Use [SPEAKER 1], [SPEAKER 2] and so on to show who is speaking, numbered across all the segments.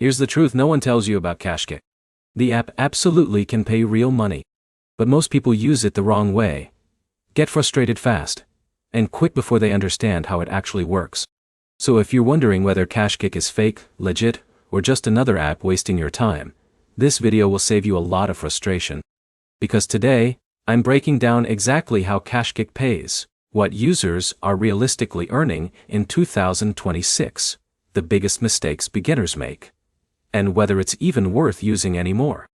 [SPEAKER 1] Here's the truth no one tells you about CashKick. The app absolutely can pay real money. But most people use it the wrong way, get frustrated fast, and quit before they understand how it actually works. So if you're wondering whether CashKick is fake, legit, or just another app wasting your time, this video will save you a lot of frustration. Because today, I'm breaking down exactly how CashKick pays, what users are realistically earning in 2026, the biggest mistakes beginners make, and whether it's even worth using anymore.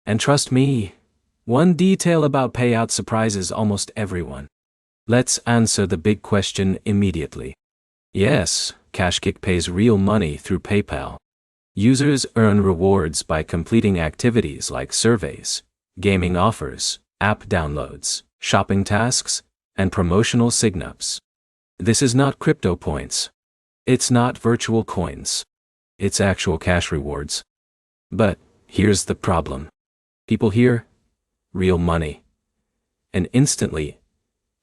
[SPEAKER 1] And trust me, one detail about payouts surprises almost everyone. Let's answer the big question immediately. Yes, CashKick pays real money through PayPal. Users earn rewards by completing activities like surveys, gaming offers, app downloads, shopping tasks, and promotional sign-ups. This is not crypto points. It's not virtual coins. It's actual cash rewards. But here's the problem. People hear real money, and instantly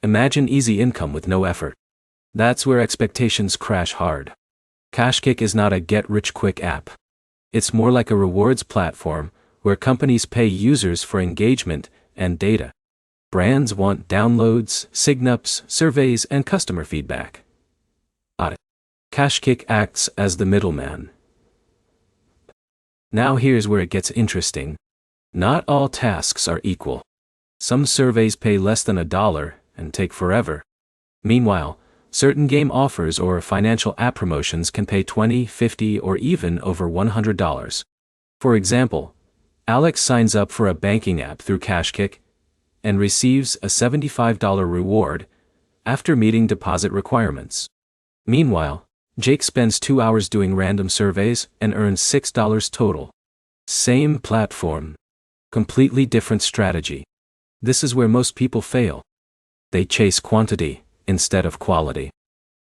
[SPEAKER 1] imagine easy income with no effort. That's where expectations crash hard. CashKick is not a get-rich-quick app. It's more like a rewards platform where companies pay users for engagement and data. Brands want downloads, sign-ups, surveys, and customer feedback. CashKick acts as the middleman. Now here's where it gets interesting. Not all tasks are equal. Some surveys pay less than $1 and take forever. Meanwhile, certain game offers or financial app promotions can pay $20, $50, or even over $100. For example, Alex signs up for a banking app through CashKick and receives a $75 reward after meeting deposit requirements. Meanwhile, Jake spends 2 hours doing random surveys and earns $6 total. Same platform. Completely different strategy. This is where most people fail. They chase quantity instead of quality.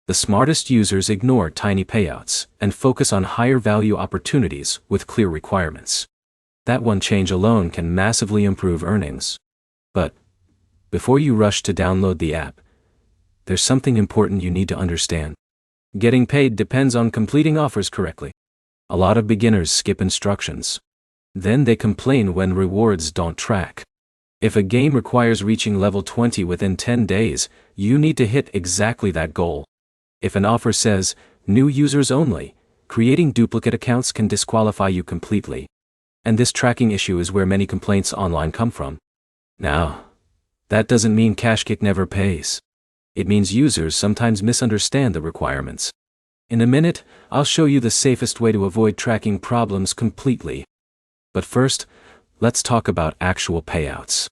[SPEAKER 1] The smartest users ignore tiny payouts and focus on higher value opportunities with clear requirements. That one change alone can massively improve earnings. But before you rush to download the app, there's something important you need to understand. Getting paid depends on completing offers correctly. A lot of beginners skip instructions. Then they complain when rewards don't track. If a game requires reaching level 20 within 10 days, you need to hit exactly that goal. If an offer says, new users only, creating duplicate accounts can disqualify you completely. And this tracking issue is where many complaints online come from. Now, that doesn't mean CashKick never pays. It means users sometimes misunderstand the requirements. In a minute, I'll show you the safest way to avoid tracking problems completely. But first, let's talk about actual payouts.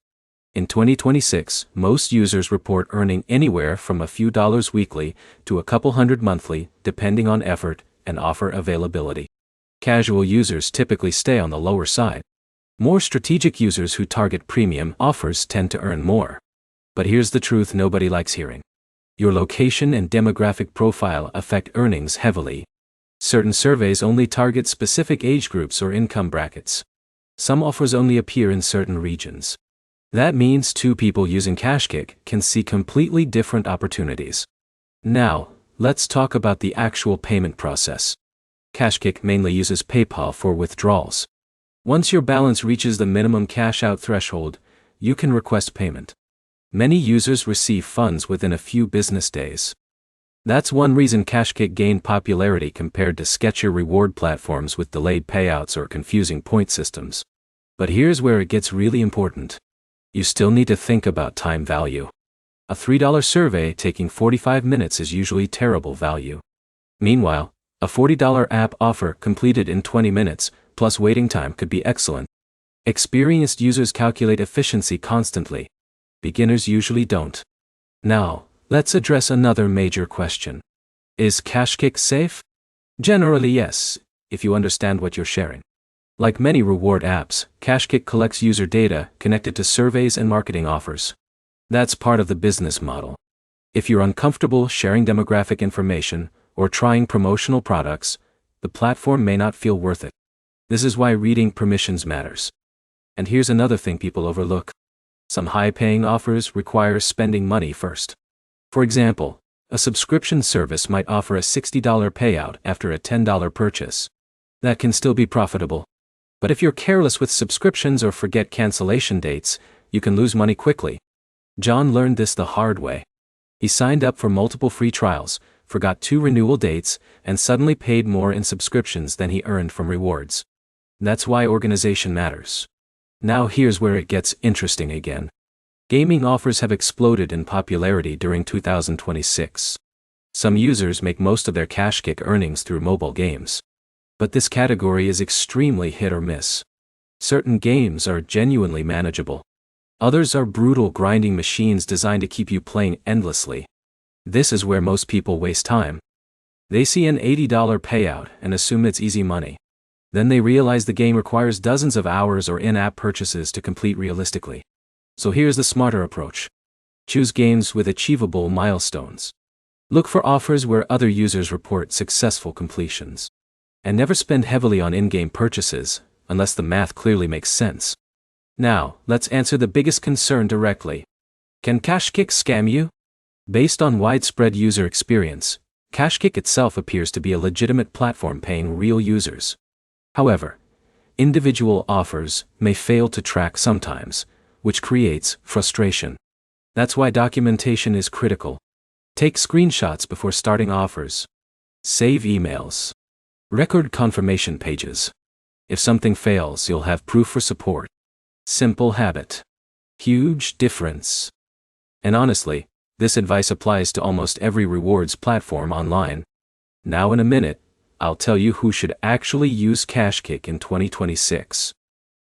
[SPEAKER 1] In 2026, most users report earning anywhere from a few dollars weekly to a couple hundred monthly, depending on effort and offer availability. Casual users typically stay on the lower side. More strategic users who target premium offers tend to earn more. But here's the truth nobody likes hearing. Your location and demographic profile affect earnings heavily. Certain surveys only target specific age groups or income brackets. Some offers only appear in certain regions. That means two people using CashKick can see completely different opportunities. Now, let's talk about the actual payment process. CashKick mainly uses PayPal for withdrawals. Once your balance reaches the minimum cash-out threshold, you can request payment. Many users receive funds within a few business days. That's one reason CashKick gained popularity compared to sketchier reward platforms with delayed payouts or confusing point systems. But here's where it gets really important. You still need to think about time value. A $3 survey taking 45 minutes is usually terrible value. Meanwhile, a $40 app offer completed in 20 minutes, plus waiting time could be excellent. Experienced users calculate efficiency constantly. Beginners usually don't. Now, let's address another major question. Is CashKick safe? Generally yes, if you understand what you're sharing. Like many reward apps, CashKick collects user data connected to surveys and marketing offers. That's part of the business model. If you're uncomfortable sharing demographic information or trying promotional products, the platform may not feel worth it. This is why reading permissions matters. And here's another thing people overlook. Some high-paying offers require spending money first. For example, a subscription service might offer a $60 payout after a $10 purchase. That can still be profitable. But if you're careless with subscriptions or forget cancellation dates, you can lose money quickly. John learned this the hard way. He signed up for multiple free trials, forgot 2 renewal dates, and suddenly paid more in subscriptions than he earned from rewards. That's why organization matters. Now here's where it gets interesting again. Gaming offers have exploded in popularity during 2026. Some users make most of their cash kick earnings through mobile games. But this category is extremely hit or miss. Certain games are genuinely manageable. Others are brutal grinding machines designed to keep you playing endlessly. This is where most people waste time. They see an $80 payout and assume it's easy money. Then they realize the game requires dozens of hours or in-app purchases to complete realistically. So here's the smarter approach. Choose games with achievable milestones. Look for offers where other users report successful completions. And never spend heavily on in-game purchases, unless the math clearly makes sense. Now, let's answer the biggest concern directly. Can Cashkick scam you? Based on widespread user experience, Cashkick itself appears to be a legitimate platform paying real users. However, individual offers may fail to track sometimes, which creates frustration. That's why documentation is critical. Take screenshots before starting offers. Save emails. Record confirmation pages. If something fails, you'll have proof for support. Simple habit. Huge difference. And honestly, this advice applies to almost every rewards platform online. Now in a minute, I'll tell you who should actually use Cashkick in 2026.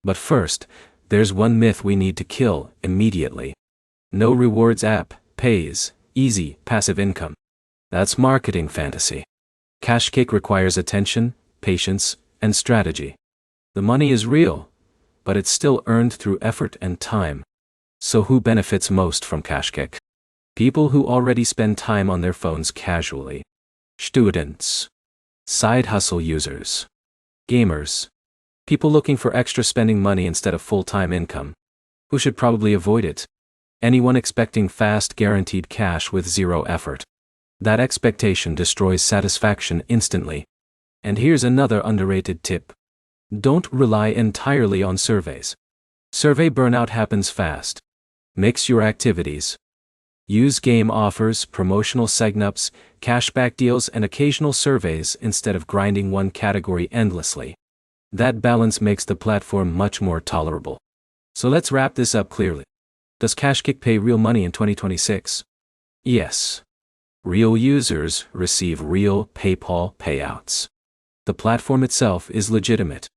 [SPEAKER 1] But first, there's one myth we need to kill immediately. No rewards app pays easy passive income. That's marketing fantasy. Cashkick requires attention, patience, and strategy. The money is real, but it's still earned through effort and time. So who benefits most from Cashkick? People who already spend time on their phones casually. Students. Side hustle users. Gamers. People looking for extra spending money instead of full-time income. Who should probably avoid it? Anyone expecting fast guaranteed cash with zero effort. That expectation destroys satisfaction instantly. And here's another underrated tip. Don't rely entirely on surveys. Survey burnout happens fast. Mix your activities. Use game offers, promotional signups, cashback deals, and occasional surveys instead of grinding one category endlessly. That balance makes the platform much more tolerable. So let's wrap this up clearly. Does Cashkick pay real money in 2026? Yes. Real users receive real PayPal payouts. The platform itself is legitimate.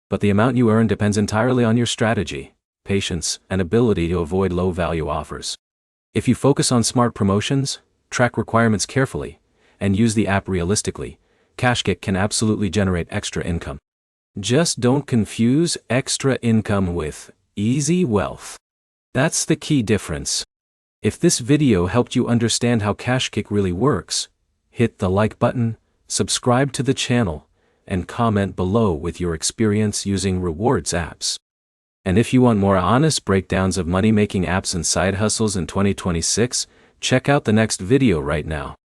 [SPEAKER 1] But the amount you earn depends entirely on your strategy, patience, and ability to avoid low-value offers. If you focus on smart promotions, track requirements carefully, and use the app realistically, Cashkick can absolutely generate extra income. Just don't confuse extra income with easy wealth. That's the key difference. If this video helped you understand how Cashkick really works, hit the like button, subscribe to the channel, and comment below with your experience using rewards apps. And if you want more honest breakdowns of money-making apps and side hustles in 2026, check out the next video right now.